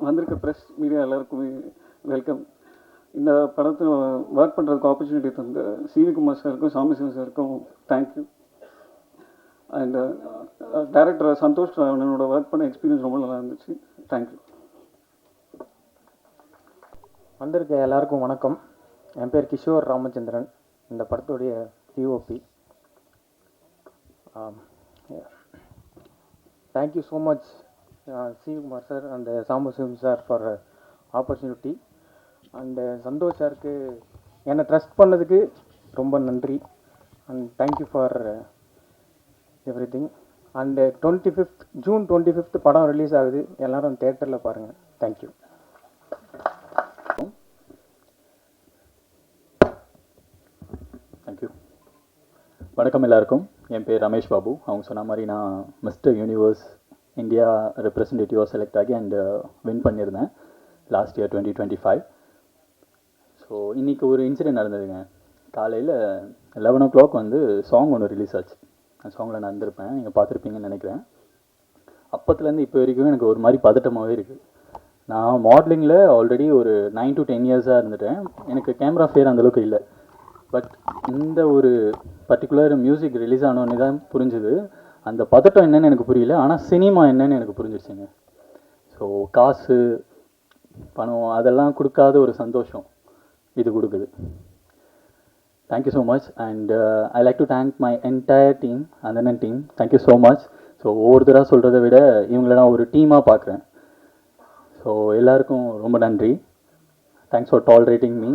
வந்திருக்க press media எல்லாருக்குமே welcome. இந்த படத்தில் ஒர்க் பண்ணுறதுக்கு ஆப்பர்ச்சுனிட்டி தந்த சிவி குமார் சாருக்கும் சாம்பிசிவம் சாருக்கும் தேங்க்யூ. அண்ட் டைரக்டர் சந்தோஷ் ராவணனோட ஒர்க் பண்ண எக்ஸ்பீரியன்ஸ் ரொம்ப நல்லா இருந்துச்சு. தேங்க்யூ. வந்திருக்க எல்லாருக்கும் வணக்கம். என் பேர் கிஷோர் ராமச்சந்திரன், இந்த படத்துடைய DOP. Thank you so much Sivakumar sir and Sambasivam sir for opportunity. And Santhosh சாருக்கு என்னை ட்ரஸ்ட் பண்ணதுக்கு ரொம்ப நன்றி. And thank you for everything. And June 25 படம் ரிலீஸ் ஆகுது. எல்லோரும் தேட்டரில் பாருங்கள். தேங்க்யூ. தேங்க்யூ. வணக்கம் எல்லாருக்கும். என் பேர் ரமேஷ் பாபு. அவங்க சொன்ன மாதிரி நான் மிஸ்டர் யூனிவர்ஸ் இந்தியா ரெப்ரசன்டேட்டிவாக செலக்ட் ஆகி அண்ட் வின் பண்ணியிருந்தேன் லாஸ்ட் இயர் 2025. ஸோ இன்றைக்கி ஒரு இன்சிடென்ட் நடந்ததுங்க. காலையில் 11 o'clock வந்து சாங் ஒன்று ரிலீஸ் ஆச்சு. அந்த சாங்கில் நான் இருந்திருப்பேன், நீங்கள் பார்த்துருப்பீங்கன்னு நினைக்கிறேன். அப்போத்துலேருந்து இப்போ வரைக்கும் எனக்கு ஒரு மாதிரி பதட்டமாகவே இருக்குது. நான் மாடலிங்கில் ஆல்ரெடி ஒரு 9 to 10 years இருந்துட்டேன். எனக்கு கேமரா ஃபேர் அந்தளவுக்கு இல்லை. பட் இந்த ஒரு பர்டிகுலர் மியூசிக் ரிலீஸ் ஆனோன்னு தான் புரிஞ்சுது. அந்த பதட்டம் என்னன்னு எனக்கு புரியல, ஆனால் சினிமா என்னன்னு எனக்கு புரிஞ்சிருச்சுங்க. ஸோ காசு பணம் அதெல்லாம் கொடுக்காத ஒரு சந்தோஷம் இது கொடுக்குது. Thank you so much. And I like to thank my entire team, அந்தனன் team. Thank you so much. So ஒவ்வொருத்தராக சொல்கிறத விட இவங்களை நான் ஒரு டீமாக பார்க்குறேன். ஸோ எல்லாருக்கும் ரொம்ப நன்றி. Thanks for tolerating me.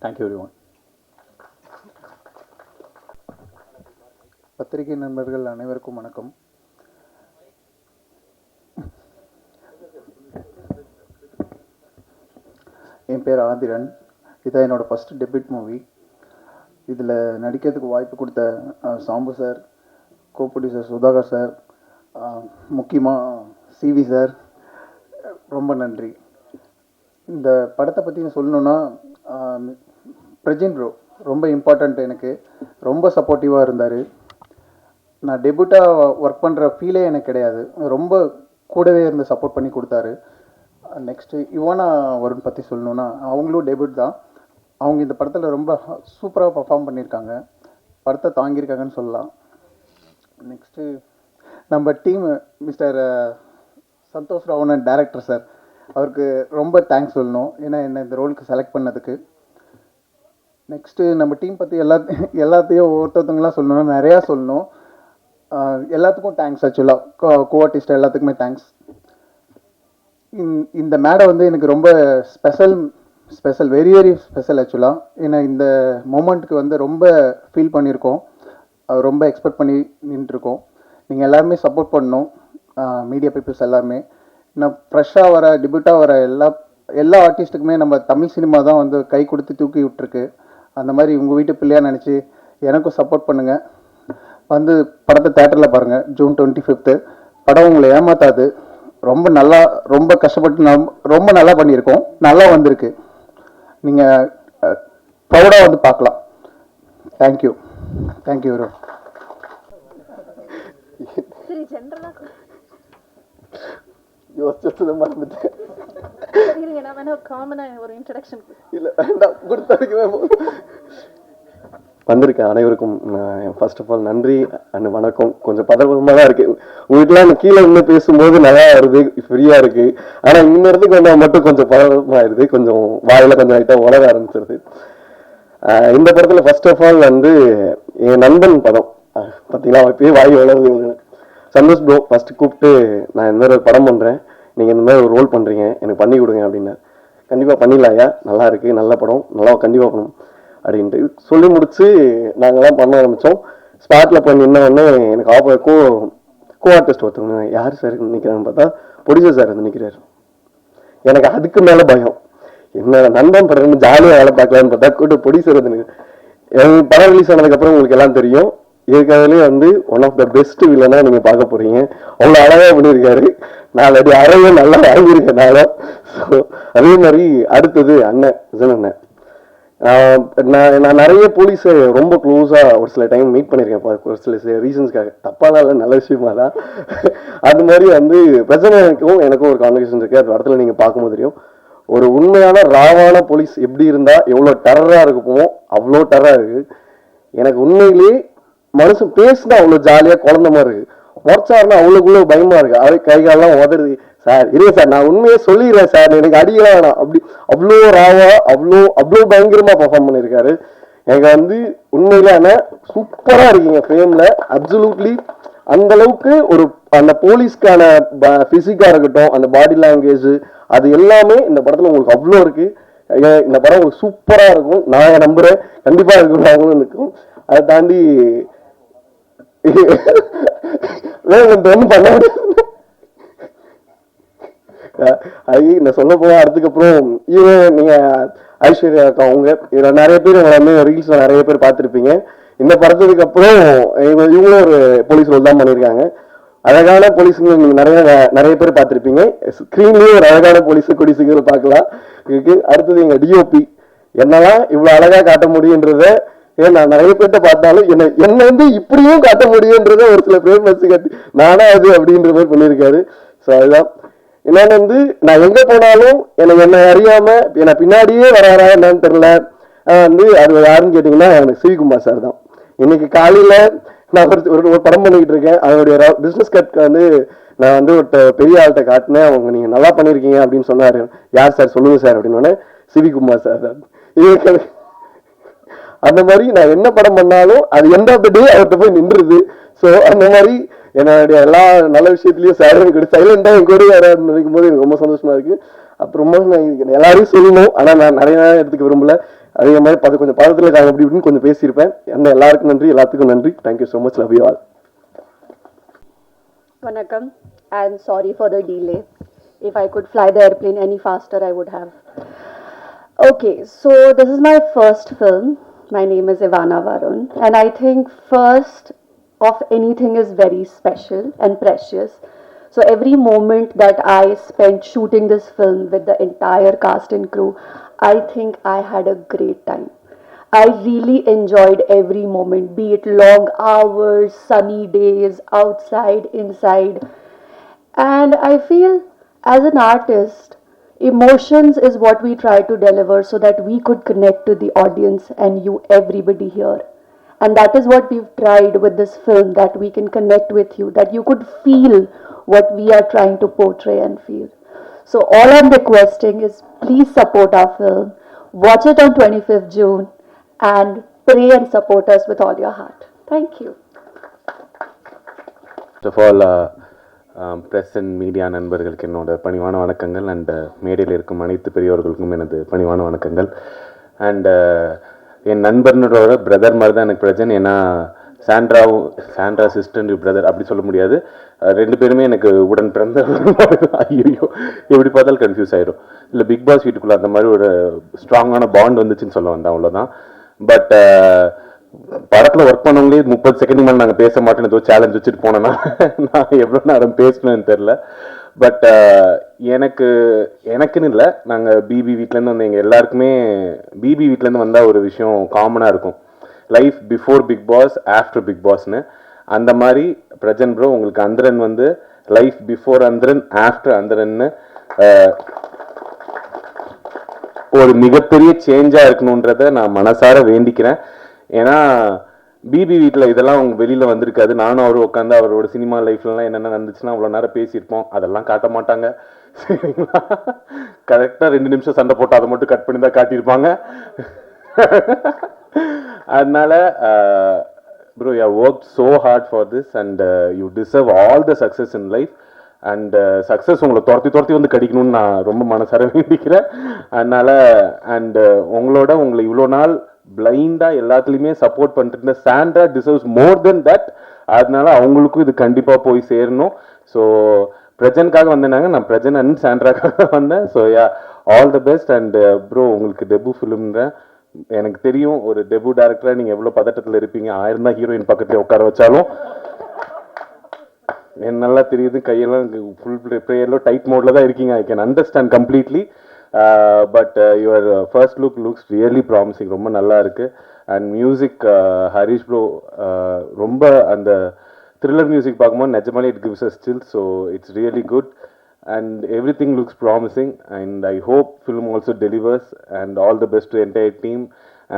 Thank you everyone. பத்திரிகை நண்பர்கள் அனைவருக்கும் வணக்கம். என் பேர் ஆதிரன். இதான் என்னோடய ஃபஸ்ட் டெபியூட் மூவி. இதில் நடிக்கிறதுக்கு வாய்ப்பு கொடுத்த Sambu sir, co producer Sudhakar sir, முக்கியமாக சிவி சார், ரொம்ப நன்றி. இந்த படத்தை பற்றி சொல்லணுன்னா பிரஜின் ப்ரோ ரொம்ப இம்பார்ட்டண்ட். எனக்கு ரொம்ப சப்போர்ட்டிவாக இருந்தார். நான் டெபியூட்டாக ஒர்க் பண்ணுற ஃபீலே எனக்கு கிடையாது. ரொம்ப கூடவே இருந்து சப்போர்ட் பண்ணி கொடுத்தாரு. நெக்ஸ்ட்டு யுவனா வருண் பற்றி சொல்லணுன்னா அவங்களும் டெபியூட் தான். அவங்க இந்த படத்தில் ரொம்ப சூப்பராக பர்ஃபார்ம் பண்ணியிருக்காங்க. படத்தை தாங்கியிருக்காங்கன்னு சொல்லலாம். நெக்ஸ்ட்டு நம்ம team mister Santhosh Ravanan director sir, அவருக்கு ரொம்ப தேங்க்ஸ் சொல்லணும், ஏன்னா என்னை இந்த ரோலுக்கு செலக்ட் பண்ணதுக்கு. நெக்ஸ்ட்டு நம்ம டீம் பற்றி எல்லாத்தையும் ஒவ்வொருத்தவங்களாம் சொல்லணும்னா நிறையா சொல்லணும். எல்லாத்துக்கும் தேங்க்ஸ். ஆக்சுவலாக கோஆர்டிஸ்ட் எல்லாத்துக்குமே தேங்க்ஸ். இந்த மேடை வந்து எனக்கு ரொம்ப ஸ்பெஷல் வெரி வெரி ஸ்பெஷல் ஆக்சுவலாக. ஏன்னா இந்த மூமெண்ட்டுக்கு வந்து ரொம்ப ஃபீல் பண்ணியிருக்கோம், ரொம்ப எக்ஸ்பெக்ட் பண்ணி நின்றுருக்கோம். நீங்கள் எல்லாருமே சப்போர்ட் பண்ணணும், மீடியா பீப்புள்ஸ் எல்லாருமே. நான் ஃப்ரெஷ்ஷாக வர டெபியூட்டாக வர எல்லா ஆர்டிஸ்ட்டுக்குமே நம்ம தமிழ் சினிமா தான் வந்து கை கொடுத்து தூக்கி விட்டுருக்கு. அந்த மாதிரி உங்கள் வீட்டு பிள்ளையாக நினச்சி எனக்கும் சப்போர்ட் பண்ணுங்கள். வந்து படத்தை தேட்டரில் பாருங்கள். ஜூன் 25. படம் உங்களை ஏமாத்தாது. ரொம்ப கஷ்டப்பட்டு ரொம்ப நல்லா பண்ணியிருக்கோம். நல்லா வந்திருக்கு. நீங்கள் ப்ரௌடாக வந்து பார்க்கலாம். தேங்க்யூ. தேங்க்யூ வெரி யோசிச்சது மறந்துட்டேன். வந்திருக்கேன் அனைவருக்கும் ஃபர்ஸ்ட் ஆஃப் ஆல் நன்றி அண்ட் வணக்கம். கொஞ்சம் பதட்டமாக தான் இருக்குது. உங்கள்கிட்டலாம் எனக்கு கீழே இன்னும் பேசும்போது நல்லா வருது, ஃப்ரீயாக இருக்குது. ஆனால் இந்த இடத்துக்கு வந்தால் மட்டும் கொஞ்சம் பதட்டமாகிடுது. கொஞ்சம் வாயில் கொஞ்சம் லைட்டாக உலக ஆரம்பிச்சிருது. இந்த படத்தில் ஃபர்ஸ்ட் ஆஃப் ஆல் வந்து என் நண்பன் படம் பார்த்தீங்களா, அப்பயே வாய் வளருது. சந்தோஷ் ப்ரோ ஃபஸ்ட்டு கூப்பிட்டு, நான் இந்த மாதிரி ஒரு படம் பண்ணுறேன், நீங்கள் இந்த மாதிரி ஒரு ரோல் பண்ணுறீங்க, எனக்கு பண்ணி கொடுங்க அப்படின்னா. கண்டிப்பாக பண்ணிடலாம் ஐயா, நல்லா இருக்குது, நல்ல படம், நல்லா கண்டிப்பாக பண்ணணும் அப்படின்ட்டு சொல்லி முடிச்சு நாங்கள்லாம் பண்ண ஆரம்பித்தோம். ஸ்பாட்டில் போய் நின்னோடனே எனக்கு கோ ஆர்டிஸ்ட் ஒருத்தவங்க, யார் சார் நிற்கிறான்னு பார்த்தா ப்ரொடியூசர் சார் வந்து நிற்கிறார். எனக்கு அதுக்கு மேலே பயம், என்ன நண்பன் படம் ஜாலியாக வேலை பார்க்கலான்னு பார்த்தா கூட்டு ப்ரொடியூசர் வந்து எனக்கு படம் ரிலீஸ் ஆனதுக்கப்புறம் உங்களுக்கு எல்லாம் தெரியும், இதுக்காகவே வந்து ஒன் ஆஃப் த பெஸ்ட் வில்லனாக நீங்கள் பார்க்க போகிறீங்க. அவ்வளோ அழகாக பண்ணியிருக்காரு. 4 அடி அழகே நல்லா வாங்கியிருக்கேன் நானும். ஸோ அதே மாதிரி அடுத்தது அண்ணன் விஜன் அண்ணன் நான் நிறைய போலீஸை ரொம்ப க்ளோஸாக ஒரு சில டைம் மீட் பண்ணியிருக்கேன், ஒரு சில ரீசன்ஸ்க்காக. தப்பாலாம் இல்லை, நல்ல விஷயமா தான். அது மாதிரி வந்து பிரச்சனைக்கும் எனக்கும் ஒரு கான்வர்சேஷன் இருக்குது. அது இடத்துல நீங்கள் பார்க்கும்போது தெரியும். ஒரு உண்மையான ராவான போலீஸ் எப்படி இருந்தால் எவ்வளோ டெரராக இருக்குமோ அவ்வளோ டெரராக இருக்குது. எனக்கு உண்மையிலேயே மனுஷன் பேசுனா அவ்வளோ ஜாலியாக குழந்த மாதிரி இருக்குது. உடச்சாருன்னா அவ்வளோக்குள்ள பயமாக இருக்குது. அது கை காலெல்லாம் உதறுது. சார் இல்லை சார், நான் உண்மையே சொல்லிடுறேன் சார், எனக்கு அடிக்கலாம் வேணாம். அவ்வளோ ராவா அவ்வளோ பயங்கரமாக பர்ஃபார்ம் பண்ணியிருக்காரு. எனக்கு வந்து உண்மையிலான சூப்பராக இருக்கீங்க ஃப்ரேமில். அப்சல்யூட்லி அந்த அளவுக்கு ஒரு அந்த போலீஸ்க்கான ஃபிசிக்காக இருக்கட்டும், அந்த பாடி லாங்குவேஜ், அது எல்லாமே இந்த படத்தில் உங்களுக்கு அவ்வளோ இருக்கு. இந்த படம் உங்களுக்கு சூப்பராக இருக்கும், நான் நம்புகிறேன். கண்டிப்பாக இருக்கும், இருக்கும். அதை தாண்டி ஒன்றும் பண்ண முடியாது. அது நான் சொல்ல போக அதுக்கப்புறம் இவன் நீங்க ஐஸ்வர்யா அக்கா அவங்க இதுல நிறைய பேர் ரீல்ஸ்ல நிறைய பேர் பார்த்துருப்பீங்க. இந்த படத்துக்கு அப்புறம் இவங்களும் ஒரு போலீஸ் ரோல் தான் பண்ணியிருக்காங்க. அழகான போலீஸுங்க நீங்க நிறைய பேர் பார்த்துருப்பீங்க. ஸ்கிரீன்லயும் ஒரு அழகான போலீஸ் கொடி சீக்கிரம் பார்க்கலாம். அடுத்தது எங்க டிஓபி என்னெல்லாம் இவ்வளவு அழகா காட்ட முடியுன்றத நான் நிறைய பேர்ட்ட பார்த்தாலும் என்ன வந்து இப்படியும் காட்ட முடியுன்றத ஒரு சில பேர் மனசு காட்டி நானா அது அப்படின்ற மாதிரி பண்ணியிருக்காரு. ஸோ அதுதான் என்னன்னு வந்து நான் எங்க போனாலும் என்னை அறியாம என்னை பின்னாடியே வராரா என்னன்னு தெரியல. வந்து அது யாருன்னு கேட்டீங்கன்னா எனக்கு சிவிகுமார் சார் தான். இன்னைக்கு காலையில நான் ஒரு படம் பண்ணிக்கிட்டு இருக்கேன். அதனுடைய பிசினஸ் கட் வந்து நான் வந்து ஒரு பெரிய ஆள்கிட்ட காட்டினேன். அவங்க நீங்க நல்லா பண்ணிருக்கீங்க அப்படின்னு சொன்னாரு. யார் சார் சொல்லுங்க சார் அப்படின்னு. சிவிகுமார் சார் தான். இது அந்த மாதிரி நான் என்ன படம் பண்ணாலும் அது எந்த டே அவர்கிட்ட போய் நின்றுது. ஸோ அந்த மாதிரி என்னுடைய எல்லா நல்ல விஷயத்துலயும் சார் எனக்கு சைலண்டா என் கூட நினைக்கும் போது எனக்கு ரொம்ப சந்தோஷமா இருக்கு. அப்புறமா நான் எல்லாரையும் சொல்லணும், ஆனா நான் நிறைய நேரம் எடுத்துக்க விரும்பல. அதே மாதிரி கொஞ்சம் பதத்துல இருக்காங்க அப்படி இப்படின்னு கொஞ்சம் பேசியிருப்பேன். அந்த எல்லாருக்கும் நன்றி, எல்லாத்துக்கும் நன்றி. Thank you so much. Love you all. Vanakkam, and sorry for the delay. If I could fly the airplane any faster, I would have. Okay, so this is my first film. My name is Ivana Varun, and I think first of anything is very special and precious. So every moment that I spent shooting this film with the entire cast and crew, I think I had a great time. I really enjoyed every moment, be it long hours, sunny days, outside, inside. And I feel as an artist, emotions is what we try to deliver so that we could connect to the audience and you, everybody here. And that is what we've tried with this film, that we can connect with you, that you could feel what we are trying to portray and feel. So all I'm requesting is please support our film, watch it on 25th June, and pray and support us with all your heart. Thank you. First of all, press and media நண்பர்களுக்கு என்னோட பணிவான வணக்கங்கள். And மேடையில் இருக்கும் அனைத்து பெரியவர்களுக்கும் எனது பணிவான வணக்கங்கள். அண்ட் என் நண்பர்களோட பிரதர் மாதிரி தான் எனக்கு பிரச்சனை. ஏன்னா சாண்ட்ரா சிஸ்டர் பிரதர் அப்படி சொல்ல முடியாது. ரெண்டு பேருமே எனக்கு உடன் பிறந்த ஐயோ எப்படி பார்த்தாலும் கன்ஃபியூஸ் ஆயிடும். இல்லை பிக் பாஸ் வீட்டுக்குள்ளே அந்த மாதிரி ஒரு ஸ்ட்ராங்கான பாண்ட் வந்துச்சுன்னு சொல்ல வந்தேன், அவ்வளோதான். பட் படத்தில் ஒர்க் பண்ணவங்களே 30 செகண்ட் மேலே நாங்கள் பேச மாட்டேன்னு ஏதோ சேலஞ்ச் வச்சுட்டு போனேன்னா நான் எவ்வளோ நேரம் பேசணும்னு தெரில. பட் எனக்குன்னு இல்லை, நாங்கள் பிபி வீட்டிலேருந்து வந்து எங்கள் எல்லாருக்குமே பிபி வீட்டிலேருந்து வந்தால் ஒரு விஷயம் காமனாக இருக்கும், life before Bigg Boss after Bigg பாஸ்னு. அந்த மாதிரி பிரஜன் ப்ரோ உங்களுக்கு அந்தரன் வந்து லைஃப் பிஃபோர் அந்தரன் ஆஃப்டர் அந்தரன்னு ஒரு மிகப்பெரிய சேஞ்சாக இருக்கணுன்றதை நான் மனசார வேண்டிக்கிறேன். ஏன்னா பிபி வீட்டில் இதெல்லாம் அவங்க வெளியில் வந்திருக்காது. நானும் அவரும் உட்காந்து அவரோட சினிமா லைஃப்லலாம் என்னென்ன நடந்துச்சுன்னா அவ்வளோ நேரம் பேசியிருப்போம். அதெல்லாம் காட்ட மாட்டாங்க, சரிங்களா? கரெக்டாக 2 நிமிஷம் சண்டை போட்டு அதை மட்டும் கட் பண்ணி தான் காட்டியிருப்பாங்க. அதனால bro, you have worked so hard for this and you deserve all the success in life. And success உங்களை துரத்தி வந்து கடிக்கணும்னு நான் ரொம்ப மனசார வேண்டிக்கிறேன். அதனால உங்களை இவ்வளோ நாள் பிளைண்டாக எல்லாத்துலேயுமே சப்போர்ட் பண்ணிட்டு இருந்த Sandra deserves more then that. அதனால அவங்களுக்கும் இது கண்டிப்பாக போய் சேரணும். ஸோ பிரஜனுக்காக வந்தேனாங்க, நான் பிரஜன் அண்ட் சாண்ட்ராக்காக வந்தேன். So yeah, all the best. And bro, உங்களுக்கு டெபு ஃபிலிம்ன்ற எனக்கு தெரியும், ஒரு டெபு டேரக்டராக நீங்கள் எவ்வளோ பதட்டத்தில் இருப்பீங்க. 1000 தான் ஹீரோயின் பக்கத்தில் உட்கார வச்சாலும் எனக்கு நல்லா தெரியுது. கையெல்லாம் ஃபுல் ப்ரேயரில் டைட் மோடில் தான் இருக்கீங்க. I can understand completely. But your first looks really promising, ரொம்ப நல்லா இருக்கு. அண்ட் மியூசிக் ஹரிஷ் ப்ரோ ரொம்ப அந்த த்ரில்லர் மியூசிக் பார்க்கும்போது நிஜமாலே it gives a still, so it's really good and everything looks promising, and I hope film also delivers, and all the best to entire team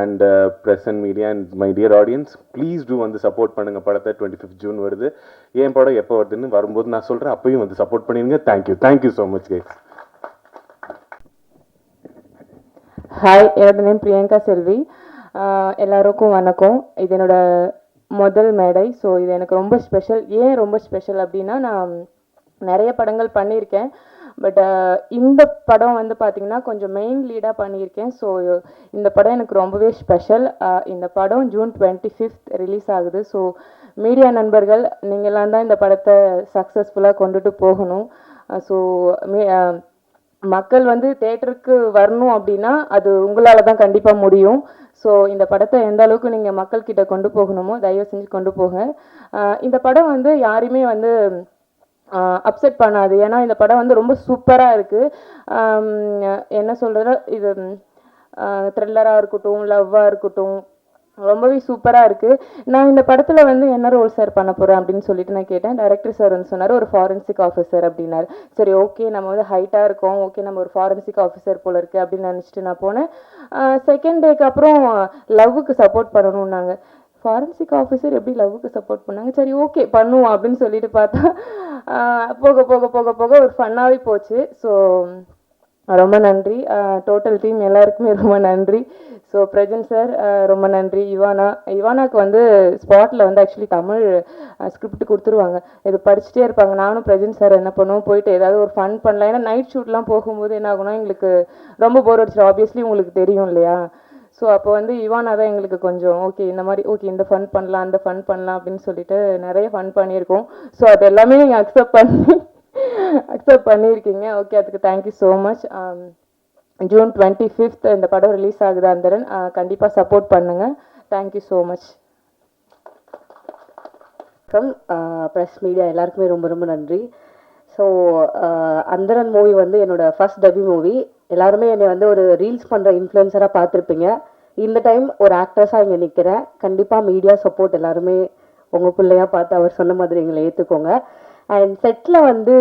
and press and media and my dear audience. Please do வந்து support பண்ணுங்க படத்தை. 25th June வருது. ஏன் படம் எப்போ வருதுன்னு வரும்போது நான் சொல்கிறேன், அப்பயும் வந்து சப்போர்ட் பண்ணிடுங்க. Thank you so much guys. Hi, என்னோட நேம் பிரியங்கா செல்வி. எல்லாருக்கும் வணக்கம். இது என்னோட முதல் மேடை. ஸோ இது எனக்கு ரொம்ப ஸ்பெஷல். ஏன் ரொம்ப ஸ்பெஷல் அப்படின்னா, நான் நிறைய படங்கள் பண்ணியிருக்கேன். பட் இந்த படம் வந்து பார்த்திங்கன்னா கொஞ்சம் மெயின் லீடாக பண்ணியிருக்கேன். ஸோ இந்த படம் எனக்கு ரொம்பவே ஸ்பெஷல். இந்த படம் June 25th ரிலீஸ் ஆகுது. ஸோ மீடியா நண்பர்கள் நீங்களாம் தான் இந்த படத்தை சக்ஸஸ்ஃபுல்லாக கொண்டுட்டு போகணும். ஸோ மக்கள் வந்து தேட்டருக்கு வரணும் அப்படின்னா அது உங்களால் தான் கண்டிப்பாக முடியும். ஸோ இந்த படத்தை எந்த அளவுக்கு நீங்கள் மக்கள்கிட்ட கொண்டு போகணுமோ தயவு செஞ்சு கொண்டு போங்க. இந்த படம் வந்து யாரையுமே வந்து அப்செட் பண்ணாது. ஏன்னா இந்த படம் வந்து ரொம்ப சூப்பராக இருக்குது. என்ன சொல்கிறது, இது த்ரில்லராக இருக்கட்டும், லவ்வாக இருக்கட்டும், ரொம்பவே சூப்பராக இருக்குது. நான் இந்த படத்தில் வந்து என்ன ரோல் சார் பண்ண போகிறேன் அப்படின்னு சொல்லிட்டு நான் கேட்டேன். டைரக்டர் சார் வந்து சொன்னார் ஒரு ஃபாரன்சிக் ஆஃபீஸர் அப்படின்னாரு. சரி, ஓகே, நம்ம வந்து ஹைட்டாக இருக்கோம், ஓகே நம்ம ஒரு ஃபாரன்சிக் ஆஃபீஸர் போல இருக்குது அப்படின்னு நினச்சிட்டு நான் போனேன். செகண்ட் டேக்கு அப்புறம் லவ்வுக்கு சப்போர்ட் பண்ணணும்னாங்க. ஃபாரன்சிக் ஆஃபீஸர் எப்படி லவ்வுக்கு சப்போர்ட் பண்ணாங்க. சரி, ஓகே பண்ணுவோம் அப்படின்னு சொல்லிட்டு பார்த்தா போக போக போக போக ஒரு ஃபன்னாகவே போச்சு. ஸோ ரொம்ப நன்றி. டோட்டல் டீம் எல்லாருக்குமே ரொம்ப நன்றி. ஸோ பிரஜன் சார் ரொம்ப நன்றி. இவானாக்கு வந்து ஸ்பாட்டில் வந்து ஆக்சுவலி தமிழ் ஸ்கிரிப்ட் கொடுத்துருவாங்க, இது படிச்சுட்டே இருப்பாங்க. நானும் பிரஜன் சார் என்ன பண்ணுவோம், போயிட்டு ஏதாவது ஒரு ஃபன் பண்ணலாம். ஏன்னா நைட் ஷூட்லாம் போகும்போது என்ன ஆகுனா எங்களுக்கு ரொம்ப போர் அடிச்சிடும். ஆப்வியஸ்லி உங்களுக்கு தெரியும் இல்லையா. ஸோ அப்போ வந்து இவானா தான் எங்களுக்கு கொஞ்சம் ஓகே இந்த மாதிரி ஓகே இந்த ஃபன் பண்ணலாம் அந்த ஃபன் பண்ணலாம் அப்படின்னு சொல்லிட்டு நிறைய ஃபன் பண்ணியிருக்கோம். ஸோ அது எல்லாமே நீங்கள் அக்செப்ட் பண்ணியிருக்கீங்க. ஓகே, அதுக்கு thank you so much. June 25th இந்த படம் ரிலீஸ் ஆகுது. அந்தரன் கண்டிப்பாக சப்போர்ட் பண்ணுங்கள். Thank you so much. From press media எல்லாருக்குமே ரொம்ப ரொம்ப நன்றி. ஸோ அந்தரன் மூவி வந்து என்னோட ஃபர்ஸ்ட் டெபியூ மூவி. எல்லாருமே என்னை வந்து ஒரு ரீல்ஸ் பண்ணுற இன்ஃப்ளூயன்சராக பார்த்துருப்பீங்க. இந்த டைம் ஒரு ஆக்ட்ரஸாக இங்கே நிற்கிறேன். கண்டிப்பாக மீடியா சப்போர்ட் எல்லாருமே உங்கள் பிள்ளையாக பார்த்து அவர் சொன்ன மாதிரி எங்களை ஏற்றுக்கோங்க. அண்ட் செட்டில் வந்து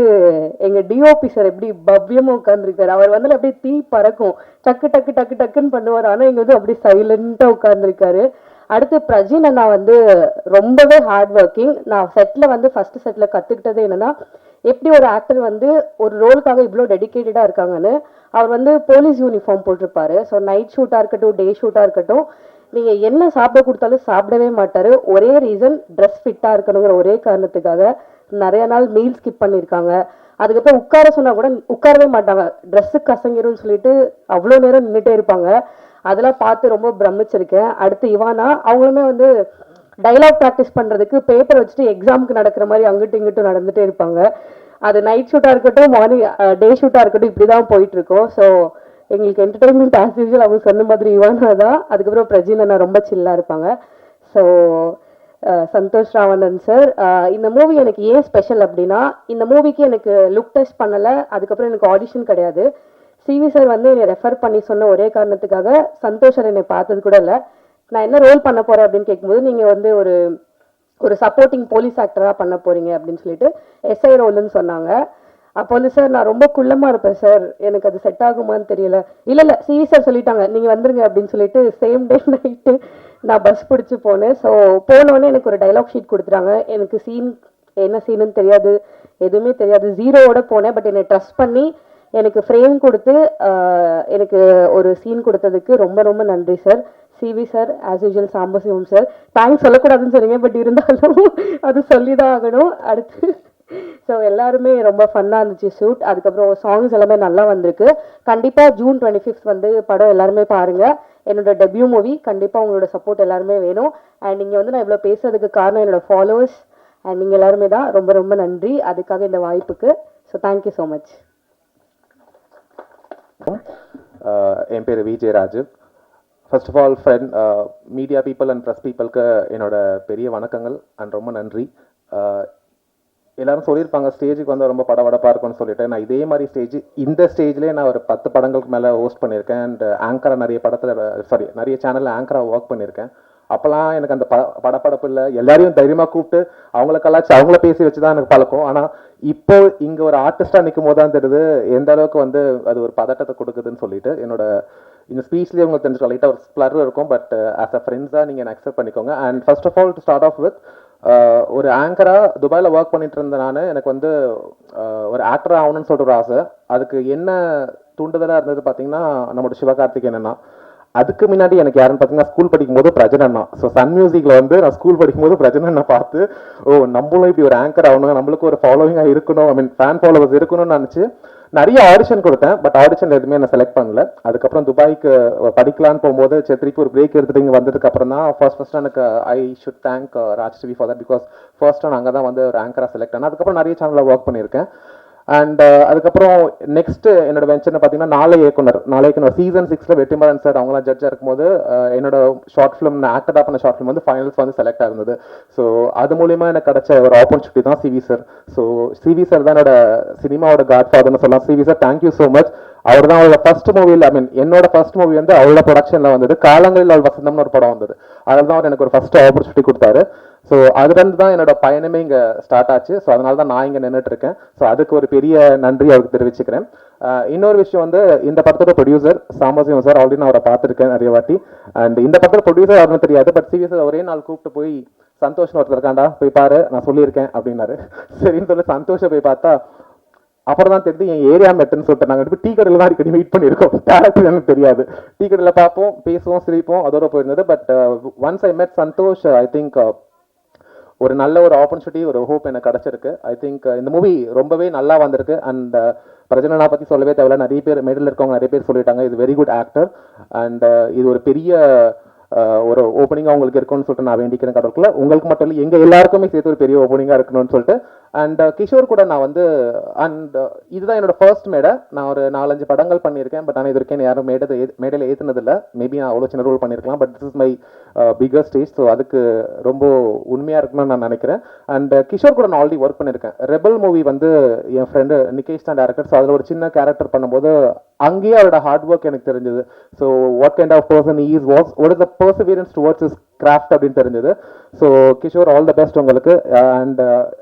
எங்கள் டிஓபி சார் எப்படி பவ்யமாக உட்காந்துருக்காரு. அவர் வந்து அப்படியே தீ பறக்கும், டக்கு டக்கு டக்கு டக்குன்னு பண்ணுவார். ஆனால் இங்கே வந்து அப்படியே சைலண்ட்டாக உட்காந்துருக்காரு. அடுத்து பிரஜின் அண்ணா வந்து ரொம்பவே ஹார்ட் ஒர்க்கிங். நான் செட்டில் வந்து ஃபஸ்ட்டு செட்டில் கற்றுக்கிட்டது என்னென்னா, எப்படி ஒரு ஆக்டர் வந்து ஒரு ரோலுக்காக இவ்வளோ டெடிக்கேட்டடாக இருக்காங்கன்னு. அவர் வந்து போலீஸ் யூனிஃபார்ம் போட்டிருப்பாரு. ஸோ நைட் ஷூட்டாக இருக்கட்டும், டே ஷூட்டாக இருக்கட்டும், நீங்கள் என்ன சாப்பிட கொடுத்தாலும் சாப்பிடவே மாட்டார். ஒரே ரீசன், ட்ரெஸ் ஃபிட்டாக இருக்கணுங்கிற ஒரே காரணத்துக்காக நிறைய நாள் மீல் ஸ்கிப் பண்ணியிருக்காங்க. அதுக்கப்புறம் உட்கார சொன்னால் கூட உட்காரவே மாட்டாங்க, ட்ரெஸ்ஸு கசங்கிரும்னு சொல்லிட்டு அவ்வளோ நேரம் நின்றுட்டே இருப்பாங்க. அதெல்லாம் பார்த்து ரொம்ப பிரமிச்சிருக்கேன். அடுத்து இவானா, அவங்களுமே வந்து டைலாக் ப்ராக்டிஸ் பண்ணுறதுக்கு பேப்பர் வச்சுட்டு எக்ஸாமுக்கு நடக்கிற மாதிரி அங்கிட்டும் இங்கிட்டும் நடந்துகிட்டே இருப்பாங்க. அது நைட் ஷூட்டாக இருக்கட்டும், மார்னிங் டே ஷூட்டாக இருக்கட்டும், இப்படி தான் போயிட்டுருக்கோம். ஸோ எங்களுக்கு என்டர்டெயின்மெண்ட் ஆஸ் யூஸ்வல் அவங்க சொன்ன மாதிரி இவானா தான். அதுக்கப்புறம் பிரஜின் அண்ணா ரொம்ப சில்லாக இருப்பாங்க. ஸோ சந்தோஷ் ராவணன் சார், இந்த மூவி எனக்கு ஏன் ஸ்பெஷல் அப்படின்னா, இந்த மூவிக்கு எனக்கு லுக் டெஸ்ட் பண்ணலை, அதுக்கப்புறம் எனக்கு ஆடிஷன் கிடையாது. சிவி சார் வந்து என்னை ரெஃபர் பண்ணி சொன்ன ஒரே காரணத்துக்காக சந்தோஷ் சார் என்னை பார்த்தது கூட இல்லை. நான் என்ன ரோல் பண்ண போகிறேன் அப்படின்னு கேட்கும்போது, நீங்கள் வந்து ஒரு சப்போர்ட்டிங் போலீஸ் ஆக்டராக பண்ண போகிறீங்க அப்படின்னு சொல்லிட்டு எஸ்ஐ ரோலுன்னு சொன்னாங்க. அப்போ வந்து சார் நான் ரொம்ப குள்ளமாக இருப்பேன் சார், எனக்கு அது செட் ஆகுமான்னு தெரியல. இல்லை சிவி சார் சொல்லிட்டாங்க நீங்கள் வந்துருங்க அப்படின்னு சொல்லிட்டு சேம் டே நைட்டு நான் பஸ் பிடிச்சி போனேன். ஸோ போனோடனே எனக்கு ஒரு டைலாக் ஷீட் கொடுத்துட்டாங்க. எனக்கு சீன் என்ன சீனுன்னு தெரியாது, எதுவுமே தெரியாது, ஜீரோவோட போனேன். பட் என்னை ட்ரஸ்ட் பண்ணி எனக்கு ஃப்ரேம் கொடுத்து எனக்கு ஒரு சீன் கொடுத்ததுக்கு ரொம்ப ரொம்ப நன்றி sir. CV sir, as usual Sambasivam sir, thanks சொல்லக்கூடாதுன்னு சொன்னீங்க, பட் இருந்தாலும் அது சொல்லி தான் ஆகணும். அடுத்து ஸோ எல்லாருமே ரொம்ப ஃபன்னாக இருந்துச்சு ஷூட். அதுக்கப்புறம் சாங்ஸ் எல்லாமே நல்லா வந்திருக்கு. கண்டிப்பாக June 25th வந்து படம் எல்லாருமே பாருங்கள். என்னோட டெபியூ மூவி. கண்டிப்பாக உங்களோட சப்போர்ட் எல்லாருமே வேணும். அண்ட் நீங்கள் வந்து நான் இவ்வளோ பேசுறதுக்கு காரணம் என்னோட ஃபாலோவர்ஸ் அண்ட் நீங்கள் எல்லாருமே தான். ரொம்ப ரொம்ப நன்றி அதுக்காக, இந்த வாய்ப்புக்கு. So thank you so much. என் பேர் Vijay Raju. First of all friend media people and press பீப்புளுக்கு என்னோட பெரிய வணக்கங்கள் அண்ட் ரொம்ப நன்றி. எல்லாரும் சொல்லியிருப்பாங்க ஸ்டேஜுக்கு வந்து ரொம்ப படபடப்பாக இருக்கும்னு சொல்லிட்டு. நான் இதே மாதிரி இந்த ஸ்டேஜ்லேயே நான் ஒரு 10 படங்களுக்கு மேலே ஹோஸ்ட் பண்ணியிருக்கேன். அண்ட் ஆங்கராக நிறைய படத்தில் நிறைய சேனலில் ஆங்கராக ஒர்க் பண்ணியிருக்கேன். அப்போல்லாம் எனக்கு அந்த படப்படப்பு இல்லை, எல்லாரையும் தைரியமாக கூப்பிட்டு அவங்கள கலாச்சி அவங்கள பேசி வச்சு தான் எனக்கு பழக்கம். ஆனால் இப்போ இங்கே ஒரு ஆர்டிஸ்டாக நிற்கும் போது தான் தெரியுது எந்த அளவுக்கு வந்து அது ஒரு பதட்டத்தை கொடுக்குதுன்னு சொல்லிட்டு. என்னோட இந்த ஸ்பீச்லேயே உங்களுக்கு தெரிஞ்சுக்கலாம், லைட்டாக ஒரு ஸ்ப்ளர் இருக்கும். பட் ஆஸ் அ ஃப்ரெண்ட்ஸாக நீங்கள் என்ன அக்செப்ட் பண்ணிக்கோங்க. And first of all to start off with, ஒரு ஆங்கராக துபாயில் ஒர்க் பண்ணிட்டு இருந்தேன் நான். எனக்கு வந்து ஒரு ஆக்டர் ஆகணும்னு சொல்லிட்டு ஒரு ஆசை. அதுக்கு என்ன தூண்டுதலாக இருந்தது பார்த்தீங்கன்னா நம்மளோட சிவகார்த்திகேயன் அண்ணா. அதுக்கு முன்னாடி எனக்கு யாருன்னு பார்த்தீங்கன்னா ஸ்கூல் படிக்கும்போது பிரஜன் அண்ணா. ஸோ சன் மியூசிக்கில் வந்து நான் ஸ்கூல் படிக்கும்போது பிரஜன் அண்ணா பார்த்து நம்மளும் இப்படி ஒரு ஆங்கர் ஆகணும், நம்மளுக்கு ஒரு ஃபாலோவிங்காக இருக்கணும், ஐ மீன் ஃபேன் ஃபாலோவர்ஸ் இருக்கணும்னு நினச்சி நிறைய ஆடிஷன் கொடுத்தேன். பட் ஆடிஷன் எதுவுமே நான் செலக்ட் பண்ணல. அதுக்கப்புறம் துபாய்க்கு படிக்கலான்னு போகும்போது திருப்பி ஒரு பிரேக் எடுத்துட்டு இங்கே வந்ததுக்கு அப்புறம் தான் ஃபர்ஸ்ட் எனக்கு I should thank Raj TV for that. Because first நான் அங்கே தான் வந்து ஒரு ஆங்கராக செலக்ட் ஆனேன். அதுக்கப்புறம் நிறைய சேனலில் ஒர்க் பண்ணியிருக்கேன். அண்ட் அதுக்கப்புறம் நெக்ஸ்ட் என்னோட வெஞ்சர்னு பார்த்தீங்கன்னா நாளை இயக்குனர் சீசன் 6 வெற்றிமாறன் சார் அவங்களாம் ஜட்ஜாக இருக்கும்போது என்னோட ஷார்ட் ஃபிலிம் ஆக்டடாக பண்ண ஷார்ட் ஃபிலிம் வந்து ஃபைனல்ஸ் வந்து செலக்ட் ஆயிருந்தது. ஸோ அது மூலியமா எனக்கு கிடைச்ச ஒரு ஆப்பர்ச்சுனிட்டி தான் CV sir. So CV sir தான் என்னோட சினிமாவோட காட் ஃபாதர்னு சொல்லலாம். CV sir thank you so much. அவர் தான் அவரோட ஃபர்ஸ்ட் மூவியில், ஐ மீன் என்னோட ஃபர்ஸ்ட் மூவி வந்து அவரோட ப்ரொடக்ஷனில் வந்தது. காலங்களில் அவள் வசந்தம்னு ஒரு படம் வந்தது. அதில் தான் அவர் எனக்கு ஒரு ஃபர்ஸ்ட் ஆப்பர்ச்சுனிட்டி கொடுத்தாரு. ஸோ அதுலேருந்து தான் என்னோட பயணமே இங்கே ஸ்டார்ட் ஆச்சு. ஸோ அதனால தான் நான் இங்கே நின்றுட்டு இருக்கேன். ஸோ அதுக்கு ஒரு பெரிய நன்றி அவருக்கு தெரிவிச்சுக்கிறேன். இன்னொரு விஷயம் வந்து இந்த படத்தோட ப்ரொடியூசர் சாம்பசிவம் சார், ஆல்ரெடி நான் அவரை பார்த்துருக்கேன் நிறைய வாட்டி. அண்ட் இந்த படத்தோட ப்ரொடியூசர் யாருன்னு தெரியாது. பட் சீரியஸாக ஒரே நாள் கூப்பிட்டு போய் சந்தோஷம் ஒருத்தர் இருக்காண்டா போய் பாரு நான் சொல்லியிருக்கேன் அப்படின்னாரு. சரின்னு சொல்லி சந்தோஷம் போய் பார்த்தா அப்புறம் தான் தெரிஞ்சு என் ஏரியா மெட்டுன்னு சொல்லிட்டு நாங்கள் டீ கடையில் தான் அடிக்கடி மீட் பண்ணியிருக்கோம். டேரக்டர் எனக்கு தெரியாது. டீ கடையில் பார்ப்போம், பேசுவோம், சிரிப்போம், அதோட போயிருந்தது. பட் ஒன்ஸ் ஐ மெட் சந்தோஷ், ஐ திங்க் ஒரு நல்ல ஒரு ஆப்பர்ச்சுனிட்டி, ஒரு ஹோப் எனக்கு கிடச்சிருக்கு. ஐ திங்க் இந்த மூவி ரொம்பவே நல்லா வந்திருக்கு. அண்ட் பிரஜனா பற்றி சொல்லவே தேவையில்ல, நிறைய பேர் மேடல் இருக்கவங்க நிறைய பேர் சொல்லிட்டாங்க இது வெரி குட் ஆக்டர். அண்ட் இது ஒரு பெரிய ஒரு ஓப்பனிங்காக உங்களுக்கு இருக்கும்னு சொல்லிட்டு நான் வேண்டிக்கிறேன் கடவுளுக்குள்ள. உங்களுக்கு மட்டும் இல்லை, எங்கள் எல்லாருக்குமே சேர்த்து ஒரு பெரிய ஓப்பனிங்காக இருக்கணும்னு சொல்லிட்டு. அண்ட் கிஷோர் கூட நான் வந்து இதுதான் என்னோட ஃபர்ஸ்ட் மேடை. நான் ஒரு 4-5 படங்கள் பண்ணியிருக்கேன். பட் ஆனால் இது வரைக்கும் யாரும் மேடையில் ஏற்றுனதில்லை. மேபி நான் அவ்வளோ சின்ன ரோல் பண்ணியிருக்கலாம். But this is my bigger stage. So அதுக்கு ரொம்ப உண்மையாக இருக்கணும்னு நான் நினைக்கிறேன். அண்ட் கிஷோர் கூட நான் ஆல்ரெடி ஒர்க் பண்ணியிருக்கேன். ரெபல் மூவி வந்து என் ஃப்ரெண்டு நிகேஷ் தான் டேரக்டர். ஸோ அதில் ஒரு சின்ன கேரக்டர் பண்ணும்போது அங்கேயே அவரோட ஹார்ட் ஒர்க் எனக்கு தெரிஞ்சது. So what kind of person is what is the perseverance towards is craft அப்படின்னு தெரிஞ்சது. So Kishore all the best உங்களுக்கு. அண்ட்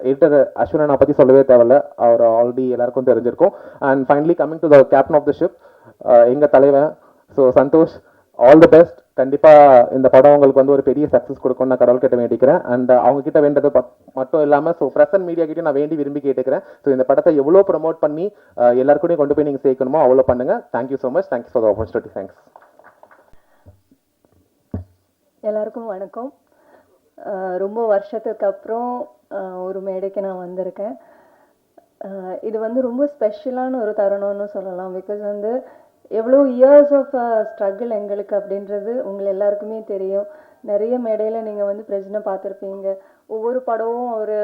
எடிட்டர் அஸ்வினை பற்றி சொல்லவே தேவையில்ல, அவர் ஆல்ரெடி எல்லாருக்கும் தெரிஞ்சிருக்கும். And finally coming to the captain of the ship, எங்கள் தலைவன். So Santhosh, all the best. கண்டிப்பாக இந்த படம் உங்களுக்கு வந்து ஒரு பெரிய சக்ஸஸ் கொடுக்கும்னு நான் கடவுள் கிட்ட வேண்டிக்கிறேன். அண்ட் அவங்க கிட்ட வேண்டது மட்டும் இல்லாமல் ஸோ ப்ரெஸ் அண்ட் மீடியா கிட்டே நான் வேண்டி விரும்பி கேட்டுக்கிறேன். ஸோ இந்த படத்தை எவ்வளோ ப்ரமோட் பண்ணி எல்லாருக்கூடையும் கொண்டு போய் நீங்கள் சேர்க்கணுமோ அவ்வளோ பண்ணுங்க. Thank you so much. Thank you for the opportunity. Thanks. எல்லாருக்கும் வணக்கம். ரொம்ப வருஷத்துக்கு அப்புறம் ஒரு மேடைக்கு நான் வந்திருக்கேன். இது வந்து ரொம்ப ஸ்பெஷலான ஒரு தருணம்னு சொல்லலாம். பிகாஸ் வந்து எவ்வளோ இயர்ஸ் ஆஃப் ஸ்ட்ரகிள் எங்களுக்கு அப்படின்றது உங்கள் எல்லாருக்குமே தெரியும். நிறைய மேடையில் நீங்கள் வந்து பிரச்சனை பார்த்துருப்பீங்க. ஒவ்வொரு படமும் ஒரு